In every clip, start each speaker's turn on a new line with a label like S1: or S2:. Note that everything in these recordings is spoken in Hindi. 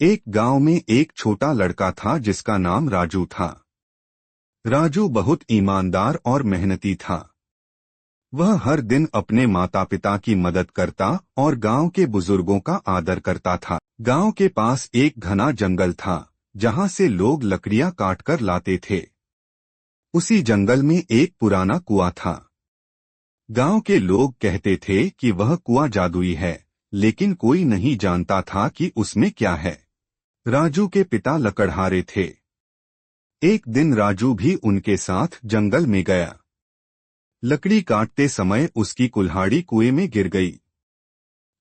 S1: एक गांव में एक छोटा लड़का था जिसका नाम राजू था। राजू बहुत ईमानदार और मेहनती था। वह हर दिन अपने माता पिता की मदद करता और गांव के बुजुर्गों का आदर करता था। गांव के पास एक घना जंगल था जहां से लोग लकड़ियां काटकर लाते थे। उसी जंगल में एक पुराना कुआं था। गांव के लोग कहते थे कि वह कुआं जादुई है, लेकिन कोई नहीं जानता था कि उसमें क्या है। राजू के पिता लकड़हारे थे। एक दिन राजू भी उनके साथ जंगल में गया। लकड़ी काटते समय उसकी कुल्हाड़ी कुएं में गिर गई।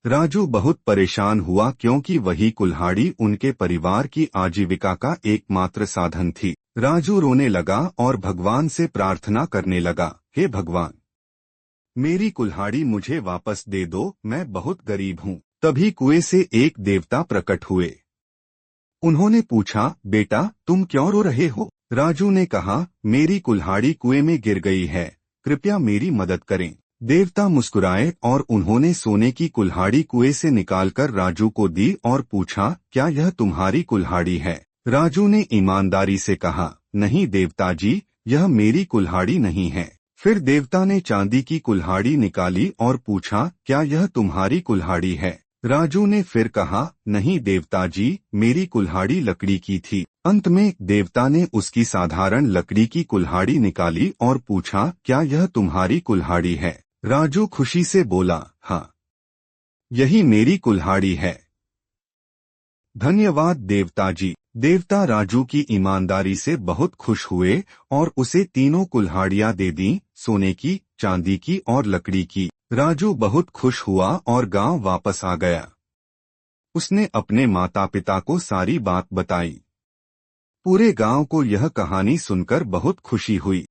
S1: राजू बहुत परेशान हुआ क्योंकि वही कुल्हाड़ी उनके परिवार की आजीविका का एकमात्र साधन थी। राजू रोने लगा और भगवान से प्रार्थना करने लगा, हे भगवान, मेरी कुल्हाड़ी मुझे वापस दे दो, मैं बहुत गरीब हूँ। तभी कुएं से एक देवता प्रकट हुए। उन्होंने पूछा, बेटा तुम क्यों रो रहे हो? राजू ने कहा, मेरी कुल्हाड़ी कुएं में गिर गई है, कृपया मेरी मदद करें। देवता मुस्कुराए और उन्होंने सोने की कुल्हाड़ी कुएं से निकालकर राजू को दी और पूछा, क्या यह तुम्हारी कुल्हाड़ी है? राजू ने ईमानदारी से कहा, नहीं देवता जी, यह मेरी कुल्हाड़ी नहीं है। फिर देवता ने चांदी की कुल्हाड़ी निकाली और पूछा, क्या यह तुम्हारी कुल्हाड़ी है? राजू ने फिर कहा, नहीं देवता जी, मेरी कुल्हाड़ी लकड़ी की थी। अंत में देवता ने उसकी साधारण लकड़ी की कुल्हाड़ी निकाली और पूछा, क्या यह तुम्हारी कुल्हाड़ी है? राजू खुशी से बोला, हाँ, यही मेरी कुल्हाड़ी है। धन्यवाद देवता जी। देवता राजू की ईमानदारी से बहुत खुश हुए और उसे तीनों कुल्हाड़ियां दे दी, सोने की, चांदी की और लकड़ी की। राजू बहुत खुश हुआ और गांव वापस आ गया। उसने अपने माता पिता को सारी बात बताई। पूरे गांव को यह कहानी सुनकर बहुत खुशी हुई।